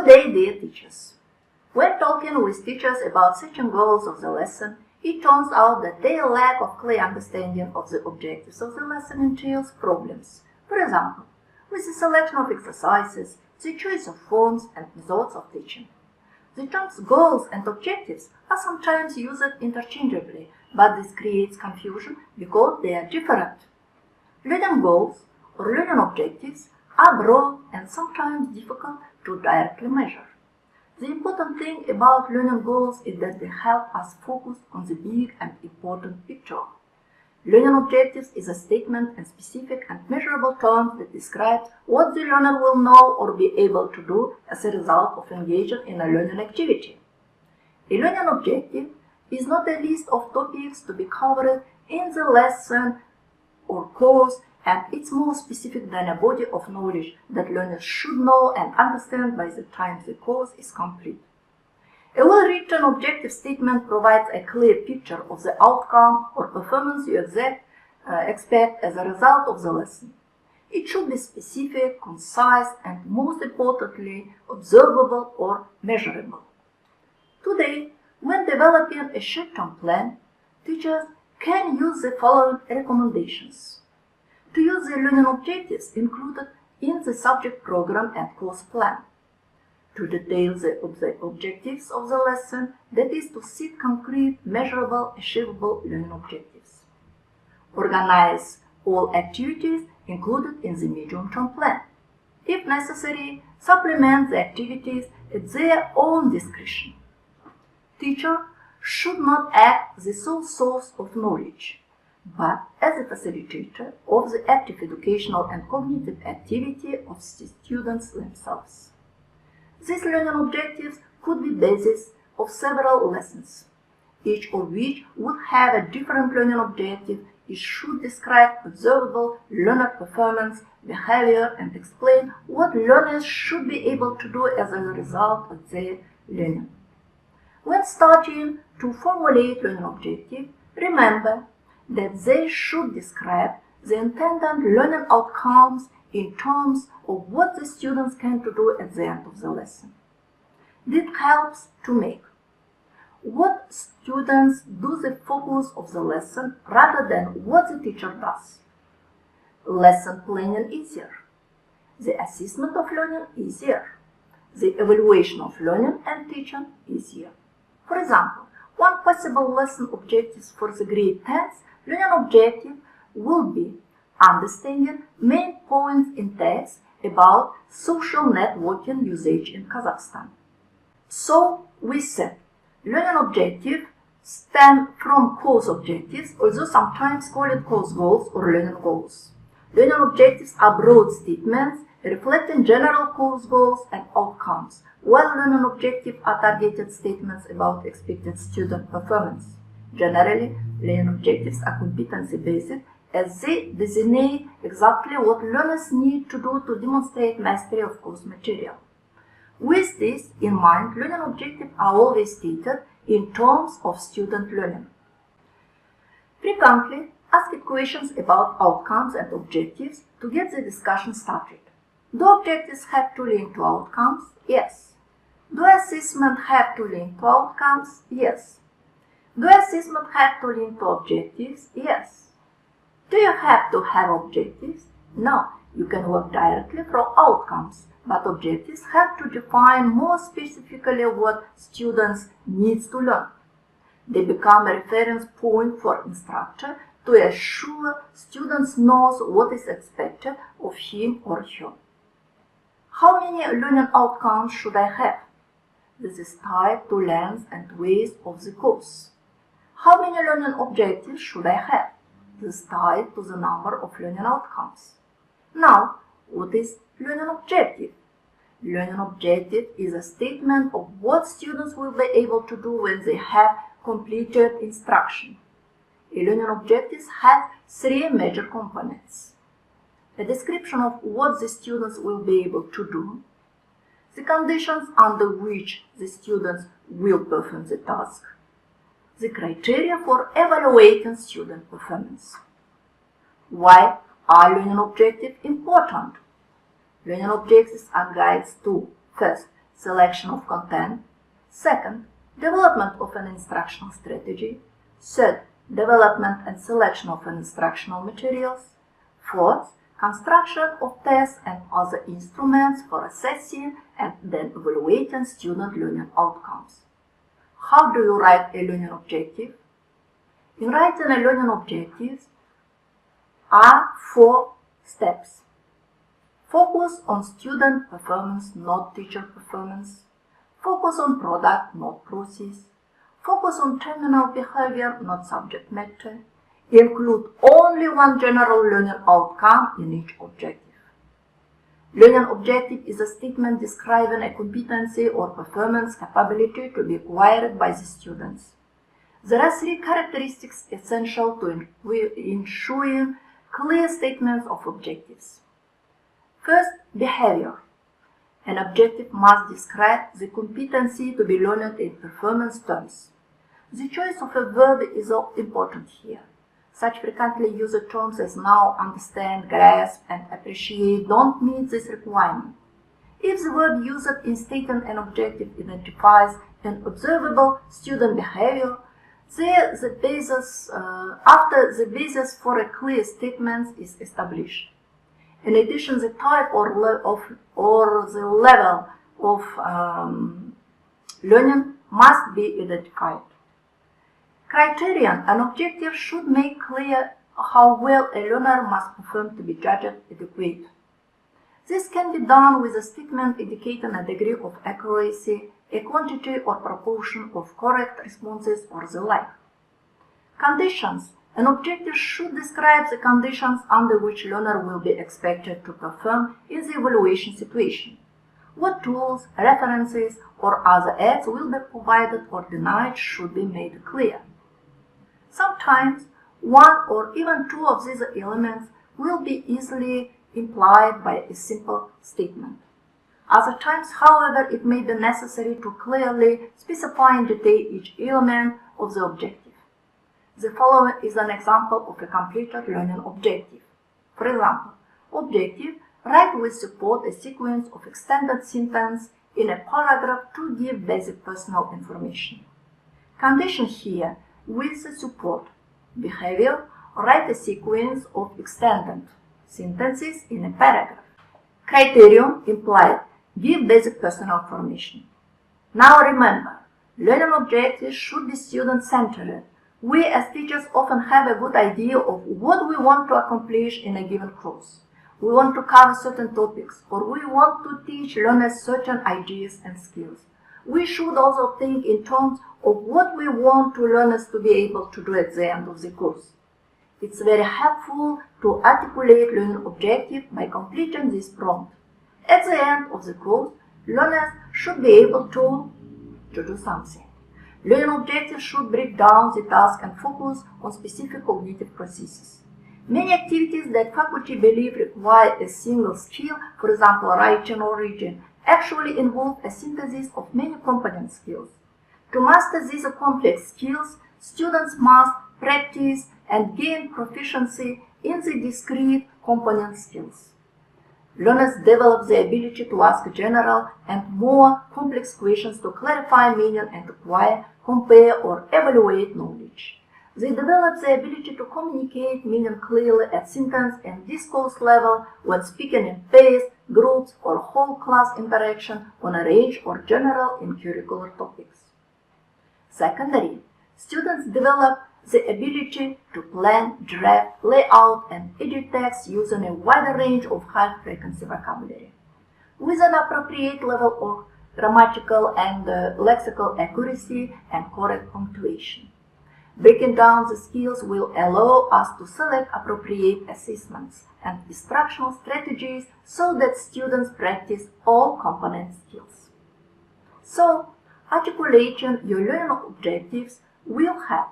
Good day, dear teachers. When talking with teachers about setting goals of the lesson, it turns out that their lack of clear understanding of the objectives of the lesson entails problems. For example, with the selection of exercises, the choice of forms and methods of teaching. The terms goals and objectives are sometimes used interchangeably, but this creates confusion because they are different. Learning goals or learning objectives are broad and sometimes difficult to directly measure. The important thing about learning goals is that they help us focus on the big and important picture. Learning objectives is a statement in specific and measurable terms that describes what the learner will know or be able to do as a result of engaging in a learning activity. A learning objective is not a list of topics to be covered in the lesson or course, and it's more specific than a body of knowledge that learners should know and understand by the time the course is complete. A well-written objective statement provides a clear picture of the outcome or performance you expect as a result of the lesson. It should be specific, concise, and most importantly, observable or measurable. Today, when developing a short-term plan, teachers can use the following recommendations. To use the learning objectives included in the subject program and course plan. To detail the objectives of the lesson, that is to set concrete, measurable, achievable learning objectives. Organize all activities included in the medium-term plan. If necessary, supplement the activities at their own discretion. Teacher should not act the sole source of knowledge, but as a facilitator of the active educational and cognitive activity of the students themselves. These learning objectives could be basis of several lessons, each of which would have a different learning objective. It should describe observable learner performance, behavior, and explain what learners should be able to do as a result of their learning. When starting to formulate learning objectives, remember that they should describe the intended learning outcomes in terms of what the students can to do at the end of the lesson. This helps to make what students do the focus of the lesson rather than what the teacher does. Lesson planning easier. The assessment of learning easier. The evaluation of learning and teaching easier. For example, one possible lesson objective for the grade 10th learning objective will be understanding main points in text about social networking usage in Kazakhstan. So we said, learning objectives stem from course objectives, although sometimes called course goals or learning goals. Learning objectives are broad statements reflecting general course goals and outcomes, while learning objectives are targeted statements about expected student performance. Generally, learning objectives are competency-based as they designate exactly what learners need to do to demonstrate mastery of course material. With this in mind, learning objectives are always stated in terms of student learning. Frequently, ask questions about outcomes and objectives to get the discussion started. Do objectives have to link to outcomes? Yes. Do assessment have to link to outcomes? Yes. Do assessment have to link to objectives? Yes. Do you have to have objectives? No, you can work directly from outcomes, but objectives have to define more specifically what students need to learn. They become a reference point for instructor to assure students knows what is expected of him or her. How many learning outcomes should I have? This is tied to length and weight of the course. How many learning objectives should I have? This is tied to the number of learning outcomes. Now, what is learning objective? Learning objective is a statement of what students will be able to do when they have completed instruction. A learning objective has three major components. A description of what the students will be able to do, the conditions under which the students will perform the task, the criteria for evaluating student performance. Why are learning objectives important? Learning objectives are guides to, first, selection of content. Second, development of an instructional strategy. Third, development and selection of instructional materials. Fourth, construction of tests and other instruments for assessing and then evaluating student learning outcomes. How do you write a learning objective? In writing a learning objective are 4 steps. Focus on student performance, not teacher performance. Focus on product, not process. Focus on terminal behavior, not subject matter. Include only one general learning outcome in each objective. Learning objective is a statement describing a competency or performance capability to be acquired by the students. There are 3 characteristics essential to ensuring clear statements of objectives. First, behavior. An objective must describe the competency to be learned in performance terms. The choice of a verb is important here. Such frequently used terms as know, understand, grasp, and appreciate don't meet this requirement. If the verb used in stating an objective identifies an observable student behavior, after the basis for a clear statement is established. In addition, the type or the level of learning must be identified. Criterion: an objective should make clear how well a learner must perform to be judged adequate. This can be done with a statement indicating a degree of accuracy, a quantity or proportion of correct responses, or the like. Conditions: an objective should describe the conditions under which learner will be expected to perform in the evaluation situation. What tools, references, or other aids will be provided or denied should be made clear. Sometimes, one or even 2 of these elements will be easily implied by a simple statement. Other times, however, it may be necessary to clearly specify in detail each element of the objective. The following is an example of a completed learning objective. For example, objective: write with support a sequence of extended sentences in a paragraph to give basic personal information. Condition here: with the support. Behavior: write a sequence of extended sentences in a paragraph. Criterion implied: give basic personal information. Now remember, learning objectives should be student-centered. We as teachers often have a good idea of what we want to accomplish in a given course. We want to cover certain topics, or we want to teach learners certain ideas and skills. We should also think in terms of what we want to learners to be able to do at the end of the course. It's very helpful to articulate learning objective by completing this prompt. At the end of the course, learners should be able to do something. Learning objectives should break down the task and focus on specific cognitive processes. Many activities that faculty believe require a single skill, for example writing or reading, actually involve a synthesis of many component skills. To master these complex skills, students must practice and gain proficiency in the discrete component skills. Learners develop the ability to ask general and more complex questions to clarify meaning and acquire, compare, or evaluate knowledge. They develop the ability to communicate meaning clearly at sentence and discourse level when speaking in pairs, groups, or whole class interaction on a range or general and curricular topics. Secondary, students develop the ability to plan, draft, lay out, and edit text using a wider range of high-frequency vocabulary. With an appropriate level of grammatical and lexical accuracy and correct punctuation. Breaking down the skills will allow us to select appropriate assessments and instructional strategies so that students practice all component skills. So, articulating your learning objectives will help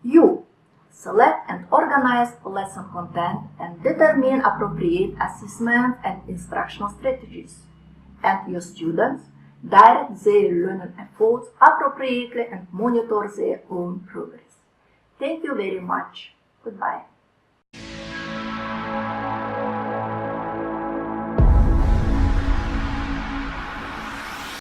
you select and organize lesson content and determine appropriate assessment and instructional strategies, and your students direct their learning efforts appropriately and monitor their own progress. Thank you very much. Goodbye.